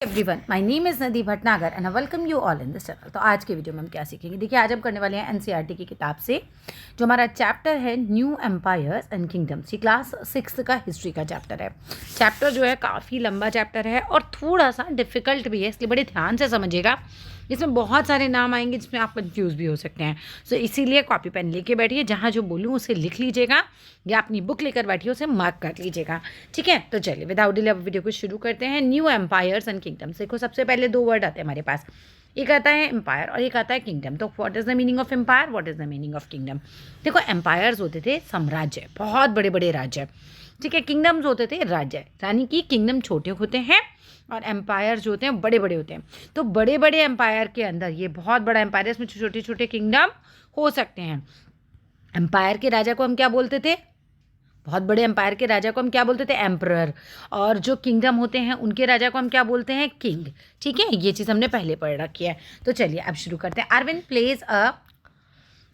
Everyone, my name is नदी Bhatnagar and I welcome you all in this channel. तो आज के वीडियो में हम क्या सीखेंगे, देखिए आज हम करने वाले हैं एनसीईआरटी की किताब से जो हमारा चैप्टर है न्यू एम्पायर्स एंड किंगडम्स। ये क्लास 6 का हिस्ट्री का चैप्टर है। चैप्टर जो है काफ़ी लंबा चैप्टर है और थोड़ा सा डिफिकल्ट भी है, इसलिए बड़े ध्यान से समझिएगा। इसमें बहुत सारे नाम आएंगे जिसमें आप कंफ्यूज भी हो सकते हैं। सो इसीलिए कॉपी पेन लेके बैठिए, जहाँ जो बोलूँ उसे लिख लीजिएगा या अपनी बुक लेकर बैठिए उसे मार्क कर लीजिएगा। ठीक है, तो चलिए विदाउट डिले अब वीडियो को शुरू करते हैं। New empires and kingdoms. देखो सबसे पहले दो वर्ड आते हैं हमारे पास, एक आता है एम्पायर और एक आता है किंगडम। तो what is the meaning of empire, what is the meaning of kingdom. देखो एम्पायर्स होते थे साम्राज्य, बहुत बड़े बड़े राज्य। ठीक है, किंगडम्स होते थे राज्य, यानी कि किंगडम छोटे होते हैं और एम्पायर जो होते हैं बड़े बड़े होते हैं। तो बड़े बड़े एम्पायर के अंदर ये बहुत बड़ा एम्पायर है, इसमें छोटे छोटे किंगडम हो सकते हैं। एम्पायर के राजा को हम क्या बोलते थे, बहुत बड़े एम्पायर के राजा को हम क्या बोलते थे, एम्परर। और जो किंगडम होते हैं उनके राजा को हम क्या बोलते हैं, किंग। ठीक है, ये चीज़ हमने पहले पढ़ रखी है। तो चलिए अब शुरू करते हैं। Arvind plays a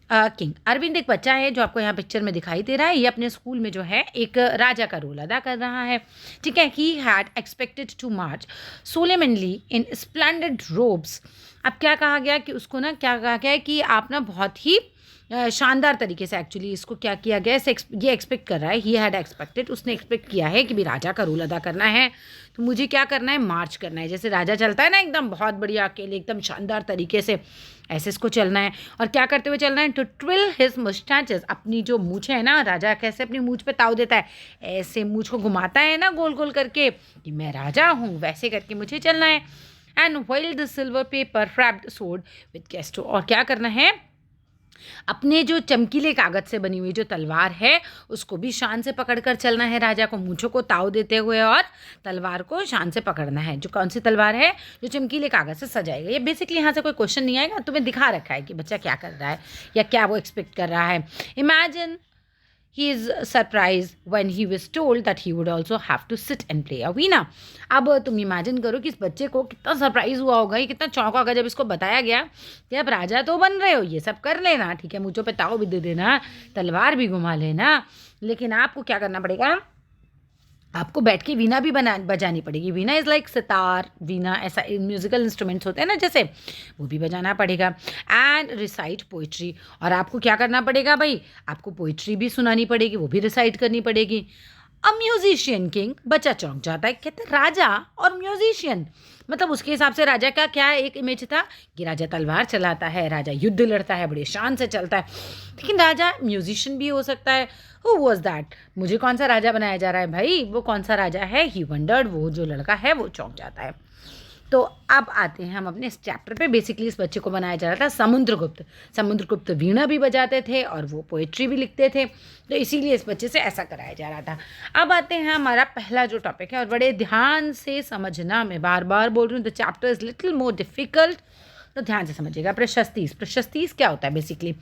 king. Arvind एक बच्चा है जो आपको यहाँ पिक्चर में दिखाई दे रहा है। ये अपने स्कूल में जो है एक राजा का रोल अदा कर रहा है। ठीक है, he had expected to march solemnly in splendid robes. अब क्या कहा गया कि उसको ना क्या कहा गया है कि आप ना बहुत ही शानदार तरीके से, एक्चुअली इसको क्या किया गया है, ये एक्सपेक्ट कर रहा है, ही हैड एक्सपेक्टेड, उसने एक्सपेक्ट किया है कि भी राजा का रोल अदा करना है तो मुझे क्या करना है, मार्च करना है। जैसे राजा चलता है ना एकदम बहुत बढ़िया अकेले एकदम शानदार तरीके से, ऐसे इसको चलना है। और क्या करते हुए चलना है, टू ट्विल हिज मुस्टैचेस। अपनी जो मूछें है ना, राजा कैसे अपनी मूछ पे ताव देता है, ऐसे मूछ को घुमाता है ना गोल गोल करके कि मैं राजा हूँ, वैसे करके मुझे चलना है। And wield the silver paper wrapped sword with gusto. और क्या करना है, अपने जो चमकीले कागज से बनी हुई जो तलवार है उसको भी शान से पकड़कर चलना है, राजा को मूंछों को ताव देते हुए, और तलवार को शान से पकड़ना है। जो कौन सी तलवार है, जो चमकीले कागज से सजाएगा। ये बेसिकली यहाँ से कोई क्वेश्चन नहीं आएगा, तुम्हें दिखा रखा है कि बच्चा क्या कर रहा है या क्या वो एक्सपेक्ट कर रहा है। Imagine he is surprised when he was told that he would also have to sit and play a veena। अब तुम इमेजिन करो कि इस बच्चे को कितना सरप्राइज हुआ होगा, ये कितना चौंका होगा जब इसको बताया गया कि अब राजा तो बन रहे हो, ये सब कर लेना, ठीक है, मुझों पे ताव भी दे देना, तलवार भी घुमा लेना, लेकिन आपको क्या करना पड़ेगा, आपको बैठ के वीणा भी बजानी पड़ेगी। वीणा इज़ लाइक सितार, वीणा ऐसा म्यूजिकल इंस्ट्रूमेंट्स होते हैं ना जैसे, वो भी बजाना पड़ेगा। एंड रिसाइट पोइट्री, और आपको क्या करना पड़ेगा भाई, आपको पोइट्री भी सुनानी पड़ेगी, वो भी रिसाइट करनी पड़ेगी। अ म्यूजिशियन किंग, बच्चा चौंक जाता है, कहते राजा और म्यूजिशियन, मतलब उसके हिसाब से राजा का क्या एक इमेज था कि राजा तलवार चलाता है, राजा युद्ध लड़ता है, बड़े शान से चलता है, लेकिन राजा म्यूजिशियन भी हो सकता है। हु वॉज दैट, मुझे कौन सा राजा बनाया जा रहा है भाई, वो कौन सा राजा है, ही वंडर्ड, वो जो लड़का है वो चौंक जाता है। तो अब आते हैं हम अपने इस चैप्टर पे। बेसिकली इस बच्चे को बनाया जा रहा था समुद्रगुप्त। समुद्रगुप्त वीणा भी बजाते थे और वो पोएट्री भी लिखते थे, तो इसीलिए इस बच्चे से ऐसा कराया जा रहा था। अब आते हैं हमारा पहला जो टॉपिक है, और बड़े ध्यान से समझना, मैं बार बार बोल रही हूँ, the chapter is little more difficult, तो ध्यान से समझिएगा। प्रशस्तीस, प्रशस्तीस क्या होता है basically,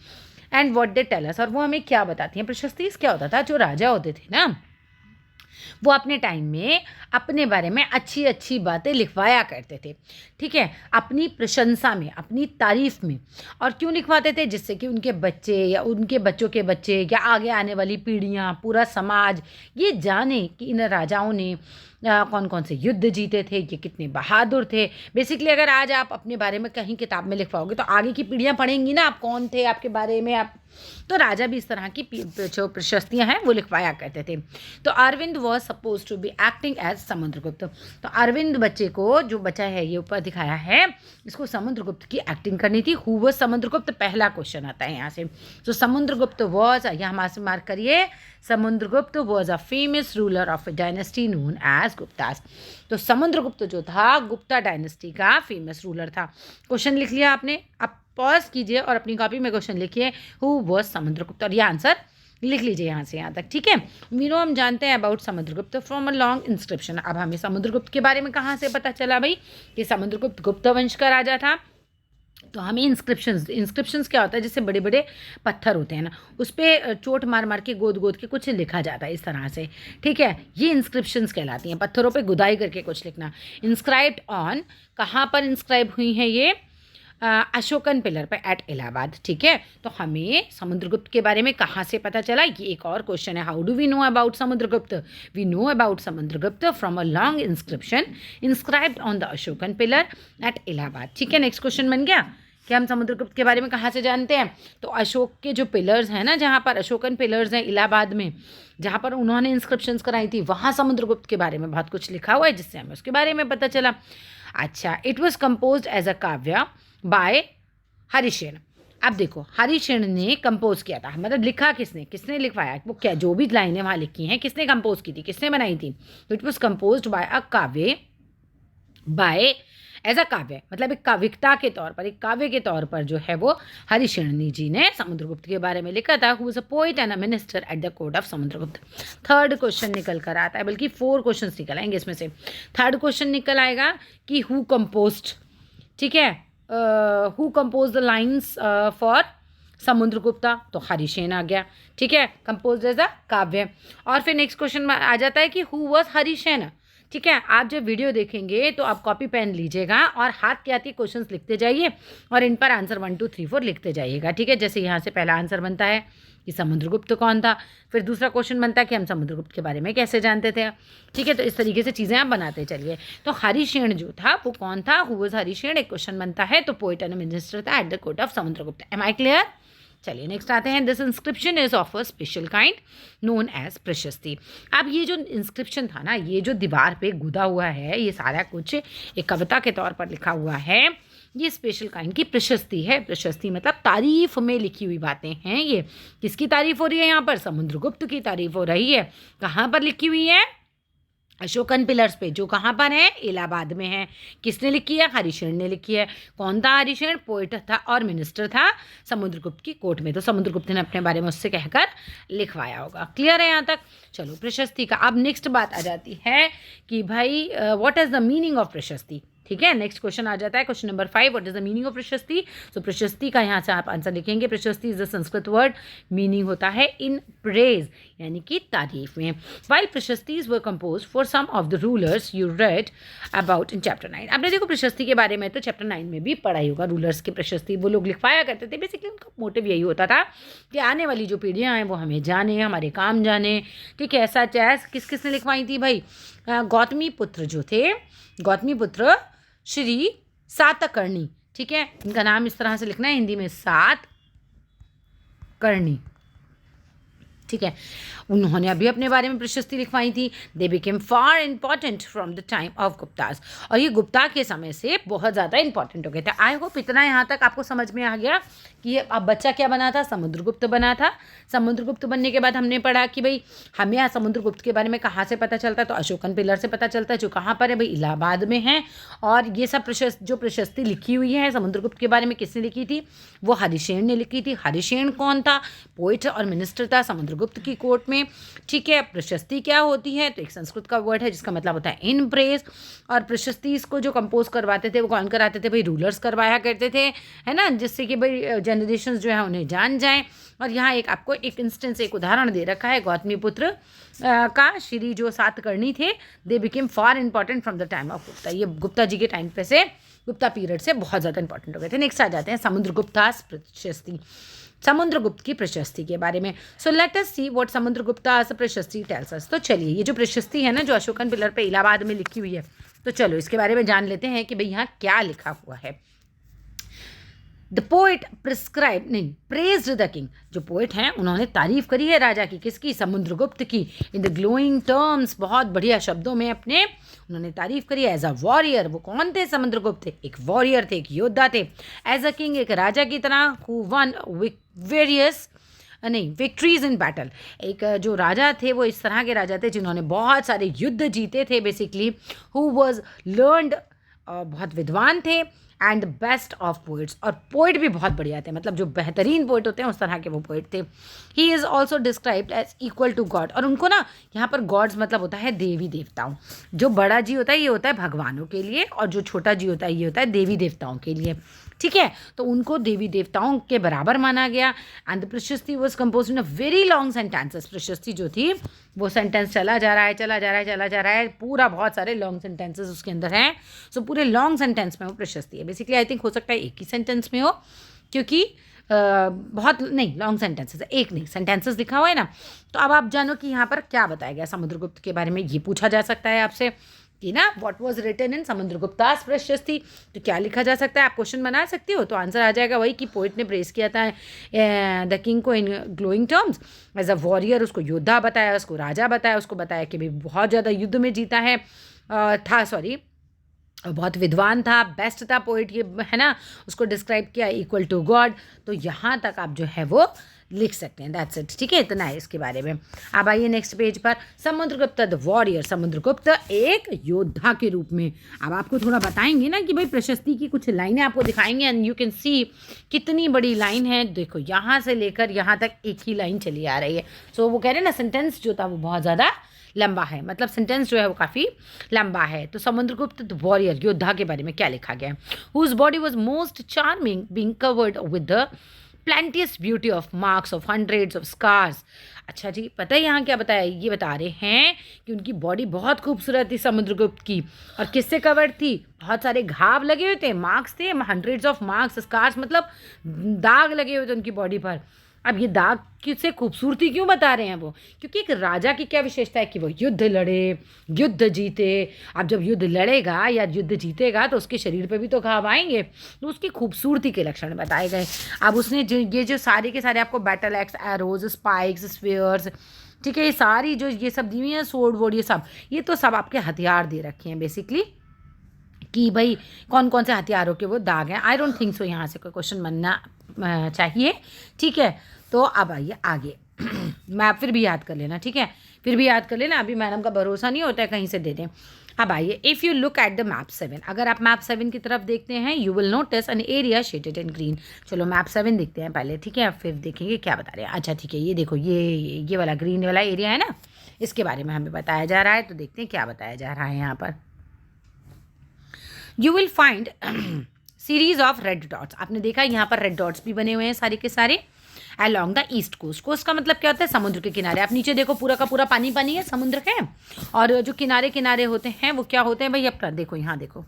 and what they tell us, और वो हमें क्या बताती हैं। प्रशस्तीस क्या होता था, जो राजा होते थे ना वो अपने टाइम में अपने बारे में अच्छी अच्छी बातें लिखवाया करते थे। ठीक है, अपनी प्रशंसा में, अपनी तारीफ में। और क्यों लिखवाते थे, जिससे कि उनके बच्चे या उनके बच्चों के बच्चे या आगे आने वाली पीढ़ियाँ, पूरा समाज ये जाने कि इन राजाओं ने कौन कौन से युद्ध जीते थे, ये कितने बहादुर थे। बेसिकली अगर आज आप अपने बारे में कहीं किताब में लिखवाओगे तो आगे की पीढ़ियाँ पढ़ेंगी ना आप कौन थे, आपके बारे में आप, तो राजा भी इस तरह की जो प्रशस्तियाँ हैं वो लिखवाया करते थे। तो Arvind was supposed to be acting as Samudragupta. तो अरविंद बच्चे को, जो बच्चा है ये ऊपर दिखाया है, इसको समुद्रगुप्त की एक्टिंग करनी थी। हु वॉज समुद्रगुप्त, पहला क्वेश्चन आता है यहाँ से। तो समुद्रगुप्त वॉज, यहाँ हमारे से मार्क करिए, Samudragupta was a famous ruler of a dynasty known as Guptas. तो समुद्रगुप्त जो था गुप्ता डायनेस्टी का फेमस रूलर था। क्वेश्चन लिख लिया आपने, अब पॉज कीजिए और अपनी कॉपी में क्वेश्चन लिखिए, हु वॉज समुद्रगुप्त, और ये आंसर लिख लीजिए यहाँ से यहाँ तक। ठीक है, हम जानते हैं about Samudragupta from a long inscription. अब हमें समुद्रगुप्त के बारे में कहाँ से पता चला भाई कि समुद्रगुप्त गुप्त वंश का राजा था। तो हमें इंस्क्रिप्शंस क्या होता है, जैसे बड़े बड़े पत्थर होते हैं ना, उस पर चोट मार मार के गोद गोद के कुछ लिखा जाता है इस तरह से। ठीक है, ये इंस्क्रिप्शंस कहलाती हैं, पत्थरों पे गुदाई करके कुछ लिखना। इंस्क्राइब्ड ऑन, कहाँ पर इंस्क्राइब हुई हैं ये, अशोकन पिलर पे एट इलाहाबाद। ठीक है, तो हमें समुद्रगुप्त के बारे में कहाँ से पता चला, ये एक और क्वेश्चन है। How do we know about Samudragupta? We know about Samudragupta from a long inscription inscribed on the Ashokan pillar at Allahabad. ठीक है, नेक्स्ट क्वेश्चन बन गया कि हम समुद्रगुप्त के बारे में कहाँ से जानते हैं। तो अशोक के जो पिलर्स हैं ना, जहाँ पर अशोकन पिलर्स हैं इलाहाबाद में, जहाँ पर उन्होंने इंस्क्रिप्शंस कराई थी, वहाँ समुद्रगुप्त के बारे में बहुत कुछ लिखा हुआ है, जिससे हमें उसके बारे में पता चला। अच्छा, it was compose as a kavya by Harishena. अब देखो, हरिशेन ने कंपोज किया था, मतलब लिखा किसने लिखवाया, वो क्या जो भी लाइनें वहाँ लिखी हैं किसने कंपोज की थी, किसने बनाई थी। तो it was compose bye a kavya bye as a काव्य, मतलब एक काव्यिकता के तौर पर, एक काव्य के तौर पर जो है वो हरिशेनी जी ने समुद्रगुप्त के बारे में लिखा था। Who was a poet and a minister eight the court of Samudragupta. Third question निकल कर आता है, बल्कि 4 क्वेश्चन निकल आएंगे इसमें से। थर्ड क्वेश्चन निकल आएगा कि हु कंपोज्ड, ठीक है, who compose the lines for Samudragupta, तो हरिशेन आ गया। ठीक है, कंपोज एज अ काव्य। और फिर नेक्स्ट क्वेश्चन आ जाता है कि हु वाज हरिशेन। ठीक है, आप जब वीडियो देखेंगे तो आप कॉपी पेन लीजिएगा और हाथ के आती क्वेश्चंस लिखते जाइए और इन पर आंसर 1 2 3 4 लिखते जाइएगा। ठीक है, जैसे यहाँ से पहला आंसर बनता है कि समुद्रगुप्त कौन था, फिर दूसरा क्वेश्चन बनता है कि हम समुद्रगुप्त के बारे में कैसे जानते थे। ठीक है, तो इस तरीके से चीज़ें आप बनाते चलिए। तो हरिशेन जो था वो कौन था, हु वाज हरिशेन, एक क्वेश्चन बनता है। तो पोएट एंड मिनिस्टर था at the court of Samudragupta. Am I clear? चलिए नेक्स्ट आते हैं। This inscription is of a special kind known as prashasti. अब ये जो इंस्क्रिप्शन था ना, ये जो दीवार पे गुदा हुआ है, ये सारा कुछ एक कविता के तौर पर लिखा हुआ है, ये स्पेशल काइंड की प्रशस्ति है। प्रशस्ति मतलब तारीफ में लिखी हुई बातें हैं। ये किसकी तारीफ हो रही है, यहाँ पर समुद्रगुप्त की तारीफ हो रही है। कहाँ पर लिखी हुई है, अशोकन पिलर्स पे, जो कहाँ पर है, इलाहाबाद में है। किसने लिखी है, हरिशेन ने लिखी है। कौन था हरिशेन, पोएट था और मिनिस्टर था समुद्रगुप्त की कोर्ट में। तो समुद्रगुप्त ने अपने बारे में उससे कहकर लिखवाया होगा। क्लियर है यहाँ तक? चलो, प्रशस्ति का अब नेक्स्ट बात आ जाती है कि भाई what is the meaning of प्रशस्ति। ठीक है, नेक्स्ट क्वेश्चन आ जाता है, question number 5, what is the meaning of प्रशस्ति। सो प्रशस्ति का यहाँ से आप आंसर लिखेंगे। Prashasti is the Sanskrit word, meaning होता है इन प्रेज, यानी कि तारीफ में। While prashastis were composed for some of the rulers you read about in chapter 9। आपने देखो प्रशस्ति के बारे में तो चैप्टर 9 में भी पढ़ा ही होगा। रूलर्स की प्रशस्ति वो लोग लिखवाया करते थे। बेसिकली उनका मोटिव यही होता था कि आने वाली जो पीढ़ियाँ हैं वो हमें जाने, हमारे काम जाने। ठीक है, ऐसा चाहे किसने लिखवाई थी भाई, गौतमी पुत्र जो थे, गौतमी पुत्र श्री सातकर्णी। ठीक है, इनका नाम इस तरह से लिखना है हिंदी में, सातकर्णी। ठीक है, उन्होंने अभी अपने बारे में प्रशस्ति लिखवाई थी। They became far important from the time of Guptas, और ये गुप्ता के समय से बहुत ज़्यादा इंपॉर्टेंट हो गए थे। आई होप इतना यहाँ तक आपको समझ में आ गया कि ये अब बच्चा क्या बना था, समुद्रगुप्त बना था। समुद्रगुप्त बनने के बाद हमने पढ़ा कि भाई हमें यहाँ समुद्रगुप्त के बारे में कहाँ से पता चलता है, तो अशोकन पिलर से पता चलता है, जो कहाँ पर है भाई, इलाहाबाद में है। और ये सब जो प्रशस्ति लिखी हुई है समुद्रगुप्त के बारे में किसने लिखी थी, वो हरिशेन ने लिखी थी। हरिशेन कौन था, पोएट और मिनिस्टर था समुद्रगुप्त की कोर्ट में। ठीक है, प्रशस्ति क्या होती है, तो एक संस्कृत का वर्ड है जिसका मतलब होता है इन प्रेज। और प्रशस्ति इसको जो कंपोज करवाते थे वो कौन कराते थे भाई, रूलर्स करवाया करते थे, है ना, जिससे कि भाई जनरेशन जो है उन्हें जान जाएं। और यहाँ एक आपको एक इंस्टेंस, एक उदाहरण दे रखा है गौतमी पुत्र का श्री जो सातकर्णी थे, they became far important from the time of Gupta. ये गुप्ता जी के टाइम पे से, गुप्ता पीरियड से बहुत ज़्यादा इंपॉर्टेंट हो गए थे। नेक्स्ट आ जाते हैं समुद्रगुप्तास प्रशस्ति, समुद्रगुप्त की प्रशस्ति के बारे में। So let us see what समुद्रगुप्तास प्रशस्ति टेल्स अस। तो चलिए, ये जो प्रशस्ति है ना, जो अशोकन पिलर पे इलाहाबाद में लिखी हुई है, तो चलो इसके बारे में जान लेते हैं कि भाई यहाँ क्या लिखा हुआ है। द पोएट प्रिस्क्राइब नहीं प्रेज्ड द किंग, जो पोएट हैं उन्होंने तारीफ करी है राजा की, किसकी, समुद्रगुप्त की। इन द ग्लोइंग टर्म्स, बहुत बढ़िया शब्दों में अपने उन्होंने तारीफ करी। एज अ वॉरियर, वो कौन थे, समुद्रगुप्त थे, एक वॉरियर थे, एक योद्धा थे। एज अ किंग, एक राजा की तरह, who one victories in battle, एक जो राजा थे वो इस तरह के राजा थे जिन्होंने बहुत सारे युद्ध जीते थे। बेसिकली हु वॉज लर्नड, बहुत विद्वान थे। एंड बेस्ट ऑफ पोइट्स, और पोइट भी बहुत बढ़िया थे, मतलब जो बेहतरीन पोइट होते हैं उस तरह के वो पोइट थे। He is also described as equal to god, और उनको ना यहाँ पर गॉड्स मतलब होता है देवी देवताओं। जो बड़ा जी होता है ये होता है भगवानों के लिए, और जो छोटा जी होता है ये होता है देवी देवताओं के लिए। ठीक है, तो उनको देवी देवताओं के बराबर माना गया। एंड द प्रशस्ति was compose in a very long sentences, प्रशस्ति जो थी वो सेंटेंस चला जा रहा है, पूरा बहुत सारे लॉन्ग सेंटेंसेस उसके अंदर हैं। सो पूरे लॉन्ग सेंटेंस में वो प्रशस्ति है। बेसिकली आई थिंक हो सकता है एक ही सेंटेंस में हो, क्योंकि बहुत नहीं लॉन्ग सेंटेंसेस है, एक नहीं सेंटेंसेस लिखा हुआ है ना। तो अब आप जानो कि यहाँ पर क्या बताया गया समुद्रगुप्त के बारे में, ये पूछा जा सकता है आपसे कि ना व्हाट वाज रिटन इन समुद्रगुप्तास प्रशस्ति, तो क्या लिखा जा सकता है, आप क्वेश्चन बना सकती हो। तो आंसर आ जाएगा वही कि पोइट ने प्रेस किया था द किंग को in glowing terms as a warrior, उसको योद्धा बताया, उसको राजा बताया, उसको बताया कि भाई बहुत ज़्यादा युद्ध में जीता है बहुत विद्वान था, बेस्ट था पोइट, ये है ना, उसको डिस्क्राइब किया इक्वल टू गॉड। तो यहाँ तक आप जो है वो लिख सकते हैं, दैट्स इट, ठीक है, इतना है इसके बारे में। अब आइए नेक्स्ट पेज पर, समुद्रगुप्त द वॉरियर, समुद्रगुप्त एक योद्धा के रूप में। अब आपको थोड़ा बताएंगे ना कि भाई प्रशस्ति की कुछ लाइनें आपको दिखाएंगे एंड यू कैन सी कितनी बड़ी लाइन है, देखो यहाँ से लेकर यहाँ तक एक ही लाइन चली आ रही है। सो वो कह रहे हैं ना सेंटेंस जो था वो बहुत ज़्यादा लंबा है, मतलब सेंटेंस जो है वो काफ़ी लंबा है। तो समुद्रगुप्त द वॉरियर योद्धा के बारे में क्या लिखा गया है, whose body was most charming being covered with the plenteous beauty of marks of hundreds of scars. अच्छा जी, पता है यहाँ क्या बताया, ये बता रहे हैं कि उनकी बॉडी बहुत खूबसूरत थी समुद्रगुप्त की, और किससे कवर्ड थी, बहुत सारे घाव लगे हुए थे, मार्क्स थे, हंड्रेड्स ऑफ मार्क्स, स्कार्स मतलब दाग लगे हुए थे उनकी बॉडी पर। अब ये दाग किससे खूबसूरती क्यों बता रहे हैं वो, क्योंकि एक राजा की क्या विशेषता है कि वो युद्ध लड़े, युद्ध जीते। अब जब युद्ध लड़ेगा या युद्ध जीतेगा तो उसके शरीर पे भी तो घाव आएंगे, तो उसकी खूबसूरती के लक्षण बताए गए। अब उसने ये जो सारे के सारे आपको battle x, arrows, spikes, spheres, ठीक है, ये सारी जो ये सब दी हुई हैं, सोर्ड वोर्ड, ये तो सब आपके हथियार दे रखे हैं बेसिकली, कि भाई कौन कौन से हथियारों के वो दाग हैं। आई डोंट थिंक सो यहाँ से कोई क्वेश्चन बनना चाहिए, ठीक है। तो अब आइए आगे मैप फिर भी याद कर लेना, ठीक है, फिर भी याद कर लेना, अभी मैडम का भरोसा नहीं होता है कहीं से दे दें। अब आइए, if you look at the map 7, अगर आप मैप 7 की तरफ देखते हैं, you will notice an area shaded in green. चलो मैप 7 देखते हैं पहले, ठीक है, फिर देखेंगे क्या बता रहे हैं। अच्छा ठीक है, ये देखो ये वाला ग्रीन वाला एरिया है ना, इसके बारे में हमें बताया जा रहा है, तो देखते हैं क्या बताया जा रहा है यहाँ पर। You will find series of red dots, आपने देखा यहाँ पर रेड डॉट्स भी बने हुए हैं सारे के सारे along the east coast. Coast का मतलब क्या होता है, समुद्र के किनारे। आप नीचे देखो पूरा का पूरा पानी पानी है, समुद्र है, और जो किनारे किनारे होते हैं वो क्या होते हैं भाई, अपना देखो यहाँ देखो,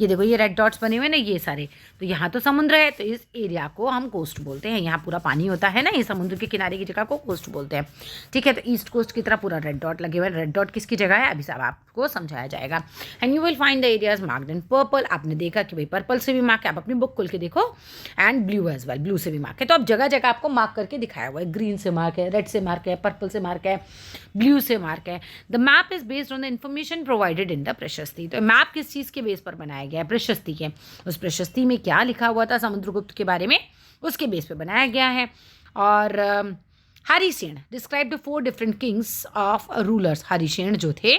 ये देखो ये रेड डॉट्स बने हुए ना ये सारे, तो यहाँ तो समुद्र है, तो इस एरिया को हम कोस्ट बोलते हैं। यहाँ पूरा पानी होता है ना, ये समुद्र के किनारे की जगह को कोस्ट बोलते हैं, ठीक है। तो ईस्ट कोस्ट की तरफ पूरा रेड डॉट लगे हुए हैं। रेड डॉट किसकी जगह है अभी सब आपको समझाया जाएगा। And you will find the areas marked in purple, आपने देखा कि भाई पर्पल से भी मार्क है, आप अपनी बुक खोल के देखो, and blue as well, blue से भी मार्क है। तो अब जगह जगह आपको मार्क करके दिखाया हुआ है, ग्रीन से मार्क है, रेड से मार्क है, पर्पल से मार्क है, ब्लू से मार्क है। The map is based on the information provided in the प्रशस्ति। तो मैप किस चीज़ के बेस पर बनाया गया है, प्रशस्ति के। उस प्रशस्ति में क्या लिखा हुआ था समुद्रगुप्त के बारे में, उसके बेस पे बनाया गया है। और Harisen describe the 4 different kings of rulers. Harisen जो थे,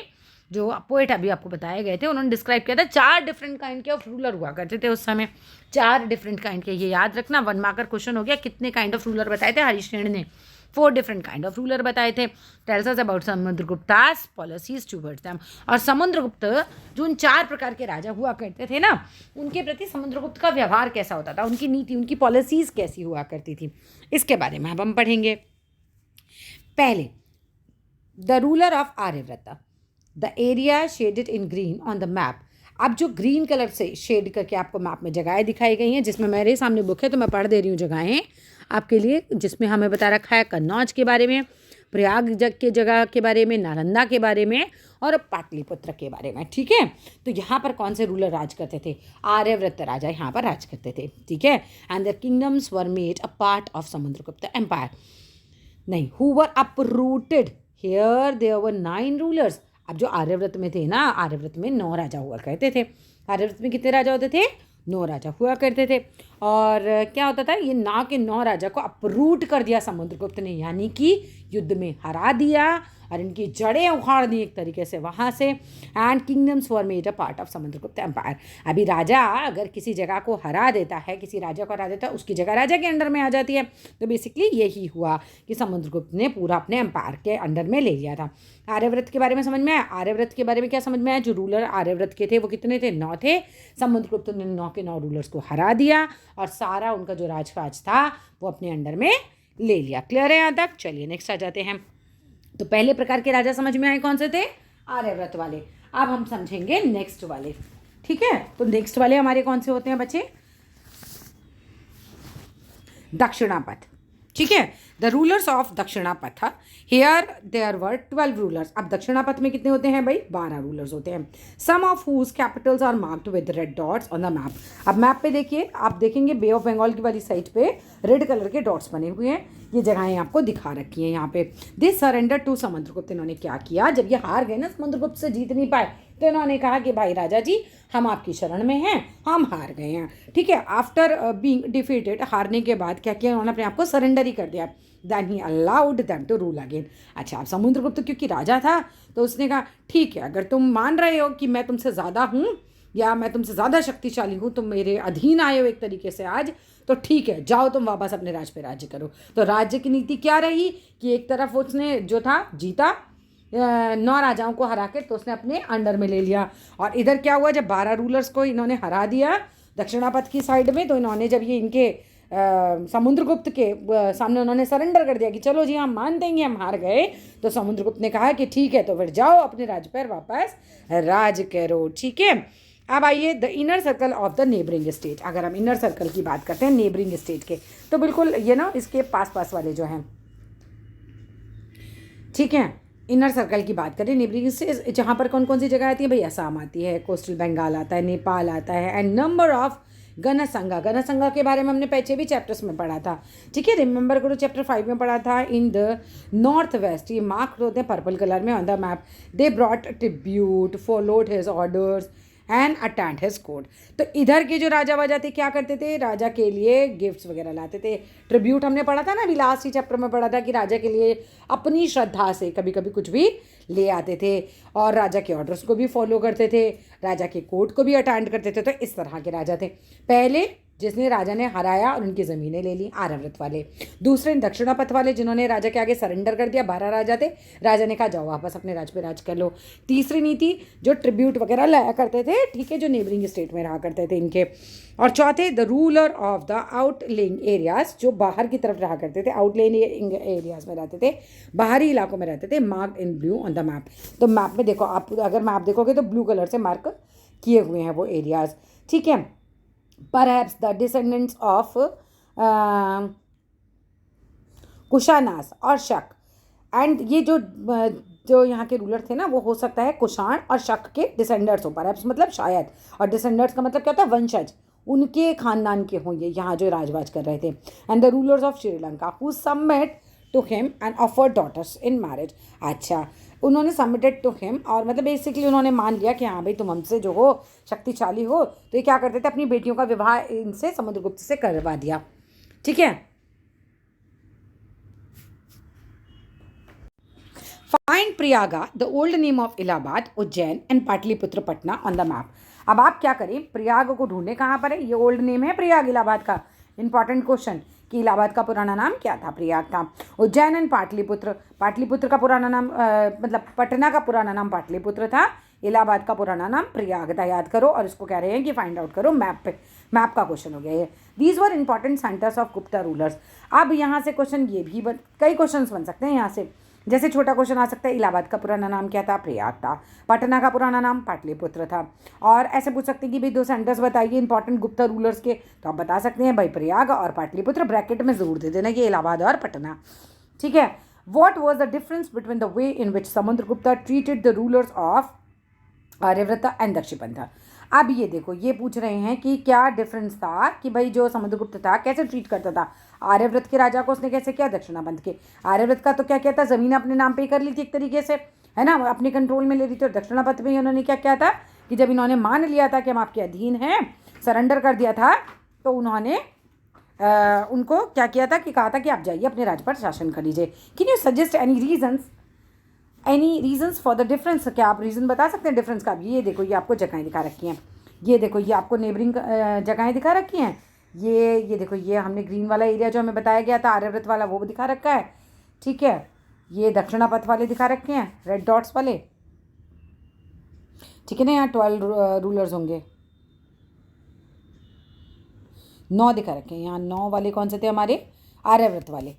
जो पोएट अभी आपको बताए गए थे, उन्होंने डिस्क्राइब किया था 4 डिफरेंट काइंड के ऑफ रूलर हुआ करते थे उस समय, 4 डिफरेंट काइंड के। ये याद रखना, 1 मार्कर क्वेश्चन हो गया, कितने काइंड ऑफ रूलर बताए थे हरिसेन ने, 4 डिफरेंट काइंड ऑफ रूलर बताए थे। Tells us about Samudragupta's policies towards them. और समुद्रगुप्त जो उन 4 प्रकार के राजा हुआ करते थे ना, उनके प्रति समुद्रगुप्त का व्यवहार कैसा होता था, उनकी नीति, उनकी पॉलिसीज कैसी हुआ करती थी, इसके बारे में अब हम पढ़ेंगे। पहले the ruler of Aryavrat, the area shaded in green on the map. अब जो ग्रीन कलर से शेड करके आपको मैप में जगहें दिखाई गई हैं, जिसमें मेरे सामने बुक है तो मैं पढ़ दे रही हूँ जगहें आपके लिए, जिसमें हमें बता रखा है कन्नौज के बारे में, प्रयाग के जगह के बारे में, नालंदा के बारे में, और पाटलिपुत्र के बारे में, ठीक है। तो यहाँ पर कौन से रूलर राज करते थे, आर्यव्रत राजा यहाँ पर राज करते थे, ठीक है। And the kingdoms were made a part of Samudragupta empire, नहीं, who were uprooted here there were 9 rulers. अब जो आर्यव्रत में थे ना, आर्यव्रत में 9 राजा हुआ करते थे। आर्यव्रत में कितने राजा होते थे, 9 राजा हुआ करते थे। और क्या होता था, ये 9 के 9 राजा को अपरूट कर दिया समुद्रगुप्त ने, यानी कि युद्ध में हरा दिया और इनकी जड़ें उखाड़ दी एक तरीके से वहाँ से। And kingdoms were made a part of Samudragupta empire. अभी राजा अगर किसी जगह को हरा देता है, किसी राजा को हरा देता है, उसकी जगह राजा के अंडर में आ जाती है। तो बेसिकली यही हुआ कि समुद्रगुप्त ने पूरा अपने एम्पायर के अंडर में ले लिया था। आर्यव्रत के बारे में समझ में आया। आर्यव्रत के बारे में क्या समझ में आया, जो रूलर आर्यव्रत के थे वो कितने थे, 9 थे। समुद्रगुप्त ने 9 के 9 रूलर्स को हरा दिया और सारा उनका जो राजकाज था वो अपने अंडर में ले लिया। क्लियर है यहाँ तक। चलिए नेक्स्ट आ जाते हैं। तो पहले प्रकार के राजा समझ में आए कौन से थे, आर्यव्रत वाले। अब हम समझेंगे नेक्स्ट वाले। ठीक है, तो नेक्स्ट वाले हमारे कौन से होते हैं बच्चे? दक्षिणापथ। ठीक है, the rulers of Dakshinapath, here there were 12 rulers. अब दक्षिणापथ में कितने होते हैं भाई? 12 रूलर्स होते हैं। Some of whose capitals are marked with red dots on the map. अब मैप पे देखिए, आप देखेंगे बे ऑफ बंगाल की वाली साइड पे रेड कलर के डॉट्स बने हुए हैं। ये जगहें आपको दिखा रखी हैं यहाँ पे। This surrender to Samudragupta. इन्होंने क्या किया, जब ये हार गए ना, समुद्रगुप्त से जीत नहीं पाए, तो इन्होंने कहा कि भाई राजा जी, हम आपकी शरण में हैं, हम हार गए हैं। ठीक है, आफ्टर बीइंग डिफीटेड, हारने के बाद क्या किया उन्होंने? अपने आप को सरेंडर ही कर दिया। Then he allowed them to rule again. अच्छा, अब समुद्रगुप्त क्योंकि राजा था, तो उसने कहा ठीक है, अगर तुम मान रहे हो कि मैं तुमसे ज़्यादा हूँ या मैं तुमसे ज़्यादा शक्तिशाली हूँ, तुम मेरे अधीन आए हो एक तरीके से आज, तो ठीक है, जाओ तुम वापस अपने राज पे राज्य करो। तो राज्य की नीति क्या रही कि एक तरफ उसने जो था जीता, 9 राजाओं को हरा के, तो उसने अपने अंडर में ले लिया। और इधर क्या हुआ, जब 12 रूलर्स को इन्होंने हरा दिया दक्षिणापथ की साइड में, तो इन्होंने जब ये इनके समुद्रगुप्त के सामने उन्होंने सरेंडर कर दिया कि चलो जी हम मान देंगे, हम हार गए, तो समुद्रगुप्त ने कहा कि ठीक है, तो फिर जाओ अपने राज्य पर वापस राज करो। ठीक है, अब आइए the inner circle of the neighbouring state. अगर हम इनर सर्कल की बात करते हैं नेबरिंग स्टेट के, तो बिल्कुल ये ना इसके पास पास वाले जो हैं, ठीक है, इनर सर्कल की बात करें नेबरिंग स्टेट, जहाँ पर कौन कौन सी जगह आती है भाई? असम आती है, कोस्टल बंगाल आता है, नेपाल आता है, एंड नंबर ऑफ गणसंगा। गणसंगा के बारे में हमने पीछे भी चैप्टर्स में पढ़ा था। ठीक है, रिमेंबर करो, चैप्टर 5 में पढ़ा था। इन द नॉर्थ वेस्ट, ये मार्क होते हैं पर्पल कलर में on the map. They brought tribute, followed his orders and attend his court. तो इधर के जो राजा वाजा थे क्या करते थे? राजा के लिए गिफ्ट्स वगैरह लाते थे। ट्रिब्यूट हमने पढ़ा था ना, अभी लास्ट ही चैप्टर में पढ़ा था कि राजा के लिए अपनी श्रद्धा से कभी कभी कुछ भी ले आते थे, और राजा के ऑर्डर्स को भी फॉलो करते थे, राजा के कोर्ट को भी अटेंड करते थे। तो इस तरह के राजा थे। पहले जिसने राजा ने हराया और उनकी ज़मीनें ले ली, आर्यव्रत वाले। दूसरे दक्षिणापथ वाले, जिन्होंने राजा के आगे सरेंडर कर दिया। 12 राजा थे, राजा ने कहा जाओ वापस अपने राज पे राज कर लो। तीसरी नीति, जो ट्रिब्यूट वगैरह लाया करते थे, ठीक है, जो नेबरिंग स्टेट में रहा करते थे इनके। और चौथे the ruler of the outlying areas, जो बाहर की तरफ रहा करते थे, आउटलेइंग एरियाज में रहते थे, बाहरी इलाकों में रहते थे, marked in blue on the map. तो मैप में देखो आप, अगर मैप देखोगे तो ब्लू कलर से मार्क किए हुए हैं वो एरियाज। ठीक है, perhaps the descendants of Kushanas और शक, एंड ये जो यहाँ के रूलर थे ना, वो हो सकता है कुषाण और शक के डिसेंडर्स हो। परहैप्स मतलब शायद, और डिसेंडर्स का मतलब क्या होता है? वंशज, उनके खानदान के हों ये यहाँ जो राजवाज कर रहे थे। And the rulers of Sri Lanka who submit to him and offer daughters in marriage. अच्छा, उन्होंने सबमिटेड टू हिम, और मतलब बेसिकली उन्होंने मान लिया कि हाँ भाई तुम हमसे जो हो शक्तिशाली हो, तो ये क्या करते थे? अपनी बेटियों का विवाह इनसे, समुद्रगुप्त से करवा दिया। ठीक है, find Prayaga the old name of Allahabad, Ujjain and Pataliputra Patna on the map. अब आप क्या करें, प्रयाग को ढूंढे कहाँ पर है। ये ओल्ड नेम है प्रयाग इलाहाबाद का, इंपॉर्टेंट क्वेश्चन, कि इलाहाबाद का पुराना नाम क्या था? प्रयाग था। उज्जैन एंड पाटलिपुत्र, पाटलिपुत्र का पुराना नाम मतलब पटना का पुराना नाम पाटलिपुत्र था, इलाहाबाद का पुराना नाम प्रयाग था। याद करो, और इसको कह रहे हैं कि फाइंड आउट करो मैप पे। मैप का क्वेश्चन हो गया ये। These were important centres of Gupta rulers. अब यहाँ से क्वेश्चन ये भी कई क्वेश्चन बन सकते हैं यहाँ से। जैसे छोटा क्वेश्चन आ सकता है, इलाहाबाद का पुराना नाम क्या था? प्रयाग था। पटना का पुराना नाम पाटलिपुत्र था। और ऐसे पूछ सकते हैं कि भाई 2 सेंटर्स बताइए इंपॉर्टेंट गुप्ता रूलर्स के, तो आप बता सकते हैं भाई प्रयाग और पाटलिपुत्र, ब्रैकेट में जरूर दे देना कि इलाहाबाद और पटना। ठीक है, what was the difference between the way in which Samudragupta treated the rulers of Aryavarta and Dakshinapatha. अब ये देखो, ये पूछ रहे हैं कि क्या डिफरेंस था कि भाई जो समुद्रगुप्त था कैसे ट्रीट करता था आर्यव्रत के राजा को, उसने कैसे किया दक्षिणापंथ के। आर्यव्रत का तो क्या किया था, ज़मीन अपने नाम पे ही कर ली थी एक तरीके से, है ना, अपने कंट्रोल में ले ली थी। और दक्षिणापंथ में उन्होंने क्या किया था कि जब इन्होंने मान लिया था कि हम आपके अधीन हैं, सरेंडर कर दिया था, तो उन्होंने उनको क्या किया था कि कहा था कि आप जाइए अपने राज्य पर शासन कर लीजिए। Can you suggest any reasons for the difference? क्या आप रीज़न बता सकते हैं डिफरेंस का? ये देखो, ये आपको जगहें दिखा रखी हैं, ये देखो, ये आपको नेबरिंग जगहें दिखा रखी हैं। ये देखो, ये हमने ग्रीन वाला एरिया जो हमें बताया गया था आर्यव्रत वाला, वो दिखा रखा है। ठीक है, ये दक्षिणापथ वाले दिखा रखे हैं, रेड डॉट्स वाले। ठीक है ना, यहाँ 12 रूलर्स होंगे, 9 दिखा रखे हैं यहाँ। 9 वाले कौन से थे हमारे? आर्यव्रत वाले।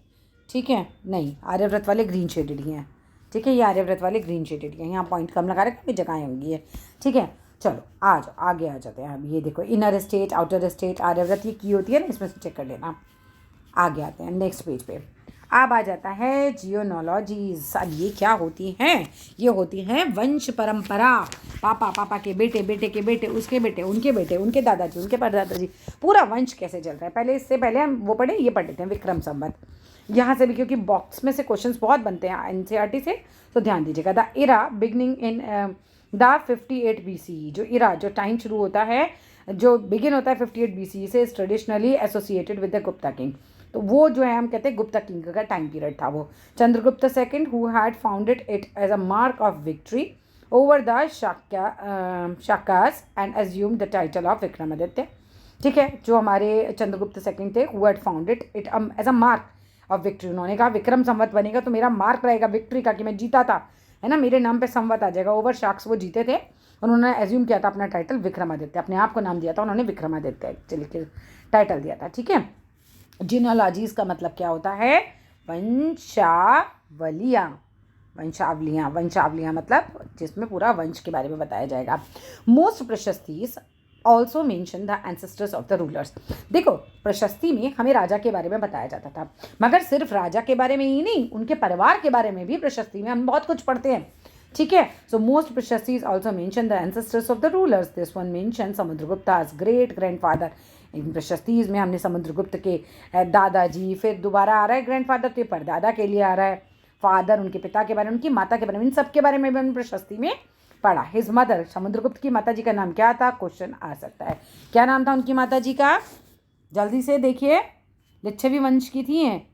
ठीक है, नहीं, आर्यव्रत वाले ग्रीन शेडेड ही हैं। ठीक है, ये आर्यव्रत वाले ग्रीन शेडेड हैं, यहाँ पॉइंट कम लगा रखे हैं, जगहें होंगी है। ठीक है, चलो आज आगे आ जाते हैं। अब ये देखो inner state, outer state, Aryavrat, ये की होती है ना, इसमें से चेक कर लेना। आगे आते हैं नेक्स्ट पेज पे। अब आ जाता है जियोनोलॉजीज। अब ये क्या होती हैं? ये होती हैं वंश परंपरा। पापा के बेटे, बेटे के बेटे, उसके बेटे, उनके दादाजी, उनके परदादाजी, पूरा वंश कैसे चल रहा है। पहले इससे पहले हम वो पढ़े, ये पढ़ लेते हैं विक्रम संवत। यहाँ से भी क्योंकि बॉक्स में से क्वेश्चंस बहुत बनते हैं एनसीईआरटी से, तो ध्यान दीजिएगा। The era beginning in the 58 BCE, जो इरा, जो टाइम शुरू होता है, जो बिगिन होता है 58 BCE से, is traditionally associated with the Gupta king. तो वो जो है हम कहते हैं गुप्ता किंग का टाइम पीरियड था वो। Chandragupta second who had founded it as a mark of victory over the Shakas and assume the title of Vikramaditya. ठीक है, जो हमारे चंद्रगुप्त सेकंड थे, who had founded it as a mark of victory. उन्होंने कहा विक्रम संवत बनेगा तो मेरा मार्क रहेगा विक्ट्री का, कि मैं जीता था, है ना, मेरे नाम पे संवत आ जाएगा। ओवर शाक्स वो जीते थे, उन्होंने एज्यूम किया था अपना टाइटल विक्रमादित्य, अपने आप को नाम दिया था उन्होंने विक्रमादित्य एक्चुअली टाइटल दिया था। ठीक है, जिनोलॉजीज का मतलब क्या होता है? वंशावलियाँ। वंशावलियाँ मतलब जिसमें पूरा वंश के बारे में बताया जाएगा। Most prashastis also mention the ancestors of the rulers. देखो प्रशस्ति में हमें राजा के बारे में बताया जाता था, मगर सिर्फ राजा के बारे में ही नहीं, उनके परिवार के बारे में भी प्रशस्ति में हम बहुत कुछ पढ़ते हैं। ठीक है, so most prashastis also mention the ancestors of the rulers. This one mention Samudragupta's great grandfather. इन प्रशस्तीज में हमने समुद्रगुप्त के दादाजी, फिर दोबारा आ रहा है ग्रैंडफादर, तो परदादा के लिए आ रहा है, फादर उनके पिता के बारे में, उनकी माता के बारे में, इन सब के बारे में भी हमने प्रशस्ति में पढ़ा। हिज मदर, समुद्रगुप्त की माता जी का नाम क्या था? क्वेश्चन आ सकता है। क्या नाम था उनकी माता जी का? जल्दी से देखिए, लिच्छवी वंश की थी हैं,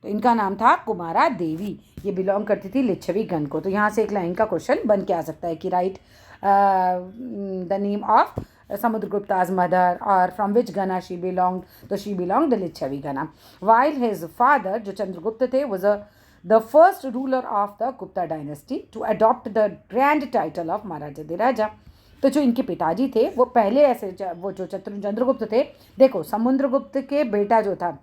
तो इनका नाम था कुमारा देवी। ये बिलोंग करती थी लिच्छवी गण को। तो यहाँ से एक लाइन का क्वेश्चन बन के आ सकता है कि write the name of Samudragupta's mother और from which gana she belong, तो she belong the Lichchhavi gana. While his father, जो चंद्रगुप्त थे, was the first ruler of the Gupta dynasty to adopt the grand title of महाराजाधिराजा। तो जो इनके पिताजी थे वो पहले ऐसे, वो जो चंद्रगुप्त थे, देखो समुद्रगुप्त के बेटा जो था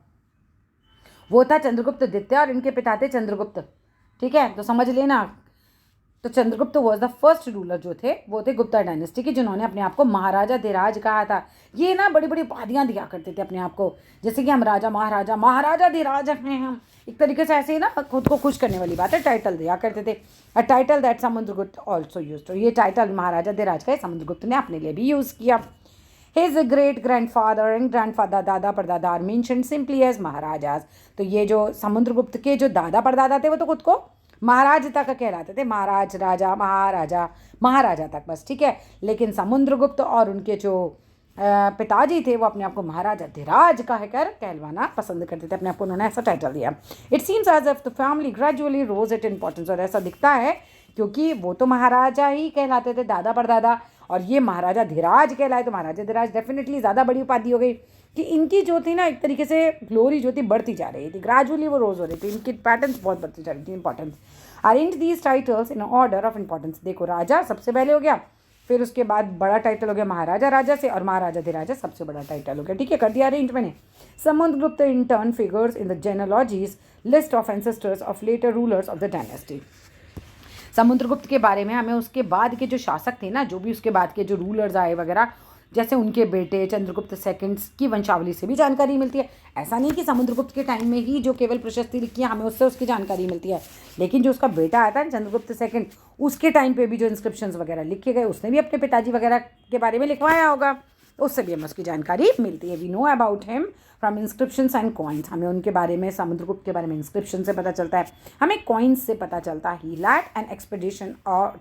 वो था चंद्रगुप्त द्वितीय और इनके पिता थे चंद्रगुप्त। ठीक है, तो समझ लेना। तो Chandragupta was the first ruler जो थे, वो थे गुप्ता डायनेस्टी के, जिन्होंने अपने आप को महाराजाधिराज कहा था। ये ना बड़ी बड़ी उपाधियाँ दिया करते थे अपने आप को, जैसे कि हम राजा महाराजाधिराज हैं हम, एक तरीके से ऐसे ही ना खुद को खुश करने वाली बात है, टाइटल दिया करते थे। A title that Samudragupta also use. तो ये टाइटल महाराजाधिराज का समुद्रगुप्त ने अपने लिए भी यूज़ किया। His great grandfather and grandfather, दादा परदादा, are mentioned simply as Maharaja's. तो ये जो समुद्रगुप्त के जो दादा परदादा थे वो तो खुद को महाराज तक कहलाते थे, महाराज, राजा, महाराजा तक बस। ठीक है, लेकिन समुद्रगुप्त और उनके जो पिताजी थे वो अपने आप को महाराजाधिराज कहकर कहलवाना पसंद करते थे, अपने आप को उन्होंने ऐसा टाइटल दिया। It seems as if the family gradually rose it importance. और ऐसा दिखता है क्योंकि वो तो महाराजा ही कहलाते थे दादा परदादा, और ये महाराजाधिराज कहलाए, तो महाराजाधिराज डेफिनेटली ज़्यादा बड़ी उपाधि हो गई कि इनकी जो थी ना एक तरीके से ग्लोरी जो थी बढ़ती जा रही थी, ग्रेजुअली वो रोज हो रही थी, इनकी पैटर्न्स बहुत बढ़ती जा रही थी। Importance arrange these titles in order of importance. देखो राजा सबसे पहले हो गया, फिर उसके बाद बड़ा टाइटल हो गया महाराजा राजा से, और महाराजाधिराजा सबसे बड़ा टाइटल हो गया। ठीक है, कर दिया अरेंज मैंने। Samudragupta in turn figures in the genealogies list of ancestors of later rulers of the dynasty. Samudragupta के बारे में हमें उसके बाद के जो शासक थे ना, जो भी उसके बाद के जो रूलर्स आए वगैरह, जैसे उनके बेटे चंद्रगुप्त सेकंड की वंशावली से भी जानकारी मिलती है। ऐसा नहीं कि समुद्रगुप्त के टाइम में ही जो केवल प्रशस्ति लिखी है हमें उससे उसकी जानकारी मिलती है, लेकिन जो उसका बेटा आया था चंद्रगुप्त सेकंड, उसके टाइम पे भी जो इंस्क्रिप्शंस वगैरह लिखे गए, उसने भी अपने पिताजी वगैरह के बारे में लिखवाया होगा, उससे भी हमें उसकी जानकारी मिलती है। We know about him from inscriptions and coins. हमें उनके बारे में, समुद्रगुप्त के बारे में इंस्क्रिप्शन से पता चलता है, हमें कॉइन्स से पता चलता है। He led an expedition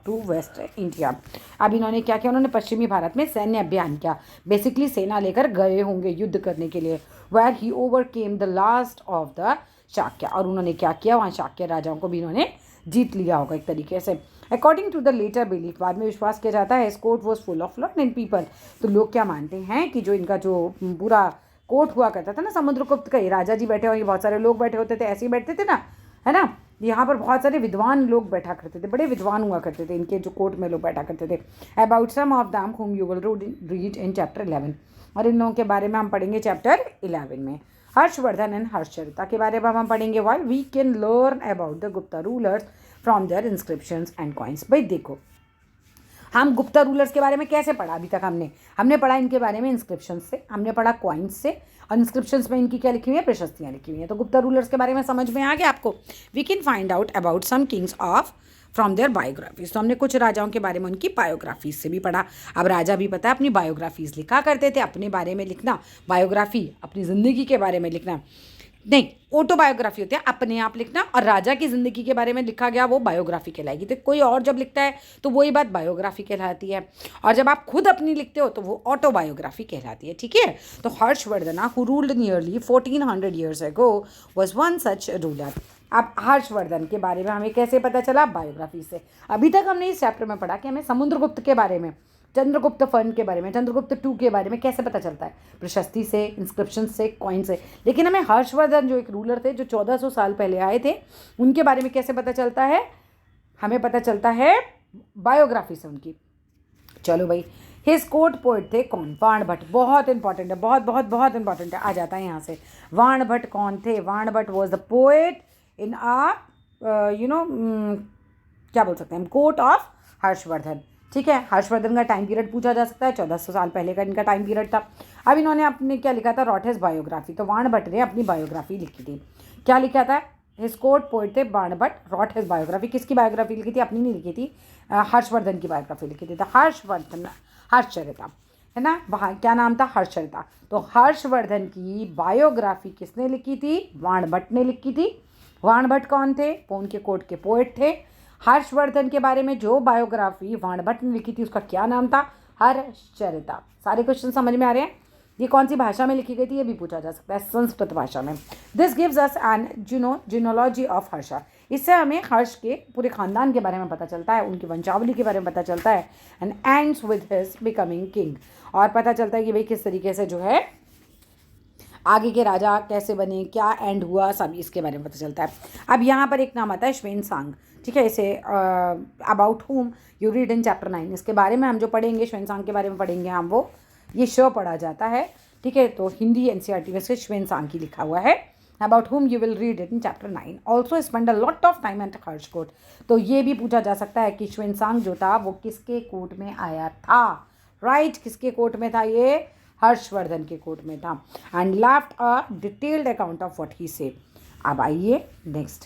to west India. अब इन्होंने क्या किया? उन्होंने पश्चिमी भारत में सैन्य अभियान किया, बेसिकली सेना लेकर गए होंगे युद्ध करने के लिए। Where he overcame the last of the Shakya. और उन्होंने क्या किया? वहाँ शाक्य राजाओं को भी इन्होंने जीत लिया होगा एक तरीके से। According to the later belief, बाद में विश्वास किया जाता है, court was full of learning people. तो लोग क्या मानते हैं कि जो इनका जो पूरा कोर्ट हुआ करता था ना समुद्रगुप्त का, ये राजा जी बैठे हुए, बहुत सारे लोग बैठे होते थे, ऐसे ही बैठते थे ना, है ना, यहाँ पर बहुत सारे विद्वान लोग बैठा करते थे, बड़े विद्वान हुआ करते थे, इनके जो कोर्ट में लोग बैठा करते थे। About some of them whom you will read in chapter 11। और इन लोगों के बारे में हम पढ़ेंगे चैप्टर 11 में। हर्षवर्धन एंड हर्षचरिता के बारे में हम पढ़ेंगे। While we can learn about the Gupta rulers from their inscriptions and coins. भाई देखो हम गुप्ता रूलर्स के बारे में कैसे पढ़ा अभी तक? हमने पढ़ा इनके बारे में इंस्क्रिप्शन से, हमने पढ़ा कॉइन्स से, और इंस्क्रिप्शंस में इनकी क्या लिखी हुई है? प्रशस्तियाँ लिखी हुई हैं। तो गुप्ता रूलर्स के बारे में समझ में आ गया आपको? We can find out about some kings of from their biographies. तो हमने कुछ राजाओं के बारे में उनकी बायोग्राफीज से भी पढ़ा। अब राजा भी पता है अपनी बायोग्राफीज लिखा करते थे, अपने बारे में लिखना, बायोग्राफी अपनी ज़िंदगी के बारे में लिखना नहीं, ऑटोबायोग्राफी होती है अपने आप लिखना, और राजा की ज़िंदगी के बारे में लिखा गया वो बायोग्राफी कहलाएगी। तो कोई और जब लिखता है तो वही बात बायोग्राफी कहलाती है, और जब आप खुद अपनी लिखते हो तो वो ऑटोबायोग्राफी कहलाती है। ठीक है, तो Harshvardhan who ruled nearly 1400 years ago was one such ruler. अब हर्षवर्धन के बारे में हमें कैसे पता चला? बायोग्राफी से। अभी तक हमने इस चैप्टर में पढ़ा कि हमें समुद्रगुप्त के बारे में, चंद्रगुप्त फन के बारे में, चंद्रगुप्त टू के बारे में कैसे पता चलता है? प्रशस्ति से, इंस्क्रिप्शन से, कॉइन से। लेकिन हमें हर्षवर्धन जो एक रूलर थे, जो 1400 साल पहले आए थे, उनके बारे में कैसे पता चलता है? हमें पता चलता है बायोग्राफी से उनकी। चलो भाई, हिज कोर्ट पोएट थे कौन? वाणभट्ट। बहुत इंपॉर्टेंट है, बहुत बहुत बहुत इंपॉर्टेंट है, आ जाता है यहाँ से। वाणभट्ट कौन थे? Banabhatta was the poet in क्या बोल सकते हैं हम, कोर्ट ऑफ हर्षवर्धन। ठीक है, हर्षवर्धन का टाइम पीरियड पूछा जा सकता है, 1400 साल पहले का इनका टाइम पीरियड था। अब इन्होंने अपने क्या लिखा था? Wrote his biography. तो वाणभट्ट ने अपनी बायोग्राफी लिखी थी। क्या लिखा था? हिज कोर्ट पोएट थे वाणभट्ट, रॉट हिज बायोग्राफी। किसकी बायोग्राफी लिखी थी? अपनी नहीं लिखी थी, हर्षवर्धन की बायोग्राफी लिखी थी। तो हर्षवर्धन, हर्षचरिता है ना, वहाँ क्या नाम था? हर्षचरिता। तो हर्षवर्धन की बायोग्राफी किसने लिखी थी? वाणभट्ट ने लिखी थी। वाणभट्ट कौन थे? वो उनके कोर्ट के पोएट थे। हर्षवर्धन के बारे में जो बायोग्राफी वाणभट्ट ने लिखी थी उसका क्या नाम था? हर्षचरिता। सारे क्वेश्चन समझ में आ रहे हैं? ये कौन सी भाषा में लिखी गई थी? ये भी पूछा जा सकता है, संस्कृत भाषा में। This gives us a genealogy of Harsha. इससे हमें हर्ष के पूरे खानदान के बारे में पता चलता है, उनकी वंशावली के बारे में पता चलता है। And ends with his becoming king. और पता चलता है कि भाई किस तरीके से जो है आगे के राजा कैसे बने, क्या एंड हुआ, सब इसके बारे में पता चलता है। अब यहाँ पर एक नाम आता है श्वेनसांग। ठीक है, इसे about whom you read in chapter 9। इसके बारे में हम जो पढ़ेंगे, श्वेनसांग के बारे में पढ़ेंगे हम, वो ये श पढ़ा जाता है। ठीक है, तो हिंदी एनसीईआरटी में से श्वेनसांग की लिखा हुआ है। About whom you will read it in chapter 9। Also spend a lot of time at Harsha court. तो ये भी पूछा जा सकता है कि श्वेनसांग जो था वो किसके कोर्ट में आया था? राइट, किसके कोर्ट में था? ये हर्षवर्धन के कोर्ट में था। And left a detailed account of what he said. अब आइए next.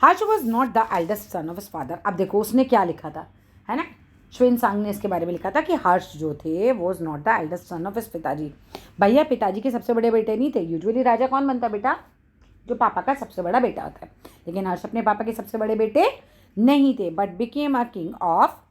Harsh was not the eldest son of his father. अब देखो उसने क्या लिखा था, है ना, श्वेनसांग ने इसके बारे में लिखा था कि हर्ष जो थे was not the eldest son of his पिताजी। भैया पिताजी के सबसे बड़े बेटे नहीं थे। यूजुअली राजा कौन बनता बेटा? जो पापा का सबसे बड़ा बेटा होता है। लेकिन हर्ष अपने पापा के सबसे बड़े बेटे नहीं थे, but became a king of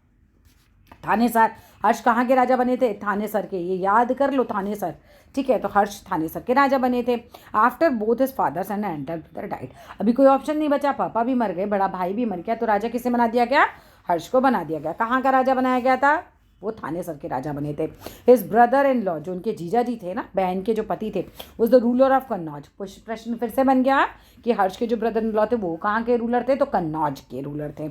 Thanesar. Harsha कहाँ के राजा बने थे? थानेसर के। ये याद कर लो, थानेसर। ठीक है, तो हर्ष थानेसर के राजा बने थे। After both his father's and Elder brother died. अभी कोई ऑप्शन नहीं बचा, पापा भी मर गए, बड़ा भाई भी मर गया, तो राजा किसे बना दिया गया? हर्ष को बना दिया गया। कहाँ का राजा बनाया गया था? वो थानेसर के राजा बने थे। हिज ब्रदर इन लॉ, जो उनके जीजा जी थे ना, बहन के जो पति थे, was the ruler of Kannauj. प्रश्न फिर से बन गया कि हर्ष के जो ब्रदर इन लॉ थे वो कहाँ के रूलर थे? तो कन्नौज के रूलर थे।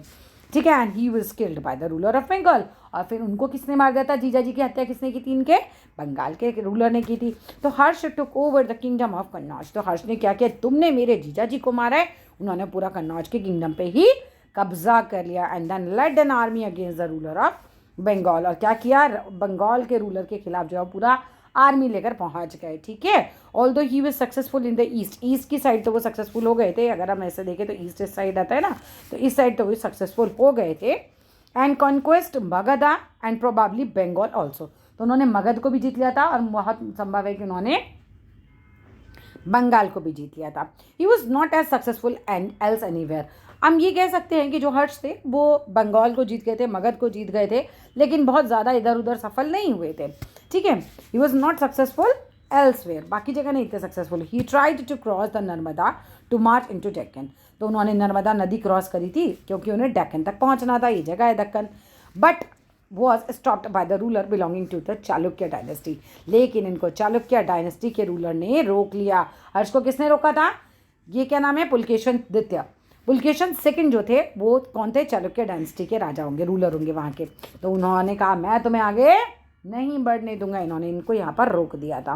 ठीक है, and he was killed by the ruler of Bengal. और फिर उनको किसने मार दिया था? जीजा जी की हत्या किसने की थी? इनके बंगाल के रूलर ने की थी। तो Harsha took over the kingdom of Kannauj. तो हर्ष ने क्या किया? तुमने मेरे जीजा जी को मारा है, उन्होंने पूरा कन्नौज के किंगडम पे ही कब्जा कर लिया। And then led an army against the ruler of Bengal. और क्या किया? बंगाल के रूलर के खिलाफ जो है पूरा आर्मी लेकर पहुंच गए। ठीक है, although he was successful in the east. East की साइड तो वो सक्सेसफुल हो गए थे। अगर हम ऐसे देखें तो ईस्ट इस साइड आता है ना, तो इस साइड तो वो सक्सेसफुल हो गए थे। And conquest Magadha and probably Bengal also. तो उन्होंने मगध को भी जीत लिया था और बहुत संभव है कि उन्होंने बंगाल को भी जीत लिया था। He was not as successful and else anywhere. हम ये कह सकते हैं कि जो हर्ष थे वो बंगाल को जीत गए थे, मगध को जीत गए थे, लेकिन बहुत ज़्यादा इधर उधर सफल नहीं हुए थे। ठीक है, he was not successful elsewhere, बाकी जगह नहीं थे successful. He tried to cross the Narmada to march into Deccan. तो उन्होंने नर्मदा नदी क्रॉस करी थी क्योंकि उन्हें डेक्कन तक पहुंचना था, ये जगह है Deccan. But was stopped by the ruler belonging to the Chalukya dynasty. लेकिन इनको चालुक्य डायनेस्टी के रूलर ने रोक लिया। हर्ष को किसने रोका था? ये क्या नाम है? पुलकेशन द्वितीय। पुलकेशन सेकंड जो थे वो कौन थे? चालुक्य डायनेस्टी के राजा होंगे, रूलर होंगे वहाँ के। तो उन्होंने कहा मैं तुम्हें आगे नहीं बढ़ने दूंगा, इन्होंने इनको यहाँ पर रोक दिया था।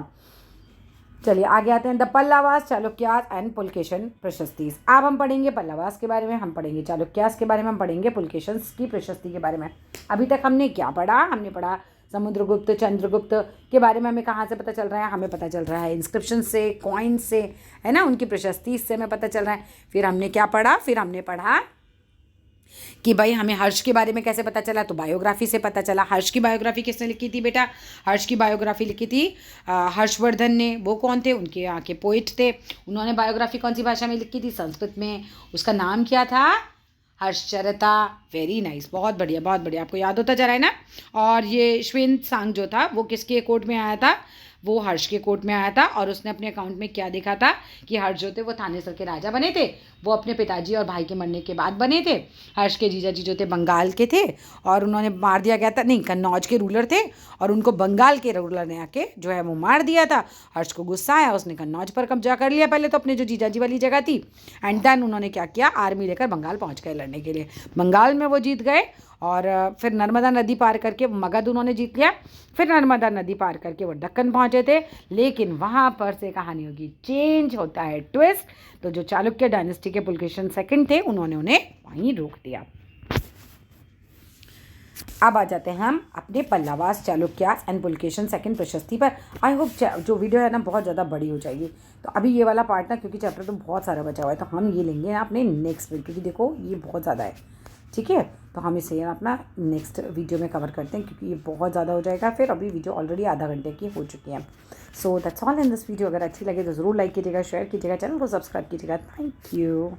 चलिए आगे आते हैं। The Pallavas, Chalukyas and Pulakeshin prashastis. अब हम पढ़ेंगे पल्लवास के बारे में, हम पढ़ेंगे चालुक्यास के बारे में, हम पढ़ेंगे पुलकेशंस की प्रशस्ति के बारे में। अभी तक हमने क्या पढ़ा? हमने पढ़ा समुद्रगुप्त, चंद्रगुप्त के बारे में हमें कहाँ से पता चल रहा है? हमें पता चल रहा है इंस्क्रिप्शन से, कॉइन से, है ना, उनकी प्रशस्ति, इससे हमें पता चल रहा है। फिर हमने क्या पढ़ा? फिर हमने पढ़ा कि भाई हमें हर्ष के बारे में कैसे पता चला, तो बायोग्राफी से पता चला। हर्ष की बायोग्राफी किसने लिखी थी बेटा? हर्ष की बायोग्राफी लिखी थी हर्षवर्धन ने। वो कौन थे? उनके यहाँ के पोइट थे। उन्होंने बायोग्राफी कौन सी भाषा में लिखी थी? संस्कृत में। उसका नाम क्या था? हर्षचरिता। वेरी नाइस, बहुत बढ़िया बहुत बढ़िया, आपको याद होता जा रहा है ना। और ये श्वेनसांग जो था वो किसके कोर्ट में आया था? वो हर्ष के कोर्ट में आया था। और उसने अपने अकाउंट में क्या देखा था कि हर्ष जो थे वो थानेसर के राजा बने थे। वो अपने पिताजी और भाई के मरने के बाद बने थे। हर्ष के जीजा जी जो थे बंगाल के थे और उन्होंने मार दिया गया था, नहीं, कन्नौज के रूलर थे और उनको बंगाल के रूलर ने आके जो है वो मार दिया था। हर्ष को गुस्सा आया, उसने कन्नौज पर कब्जा कर लिया पहले तो, अपने जो जीजा जी वाली जगह थी। एंड देन उन्होंने क्या किया? आर्मी लेकर बंगाल पहुँच गए लड़ने के लिए। बंगाल में वो जीत गए और फिर नर्मदा नदी पार करके मगध उन्होंने जीत लिया। फिर नर्मदा नदी पार करके वो दक्कन पहुँचे थे। लेकिन वहाँ पर से कहानी होगी चेंज, होता है ट्विस्ट। तो जो चालुक्य डायनेस्टी के पुलकेशन सेकंड थे उन्होंने उन्हें वहीं रोक दिया। अब आ जाते हैं हम अपने पल्लवास, चालुक्यास एंड पुलकेशन सेकंड प्रशस्ति पर। आई होप जो वीडियो है ना बहुत ज़्यादा बड़ी हो जाएगी। तो अभी ये वाला पार्ट ना, क्योंकि चैप्टर तो बहुत सारा बचा हुआ है, तो हम ये लेंगे ना अपने नेक्स्ट वीडियो, क्योंकि देखो ये बहुत ज़्यादा है, ठीक है। तो हम इसे अपना नेक्स्ट वीडियो में कवर करते हैं, क्योंकि ये बहुत ज़्यादा हो जाएगा फिर। अभी वीडियो ऑलरेडी आधा घंटे की हो चुकी है। So that's all in this video. अगर अच्छी लगे तो ज़रूर लाइक कीजिएगा, शेयर कीजिएगा, चैनल को सब्सक्राइब कीजिएगा। Thank you.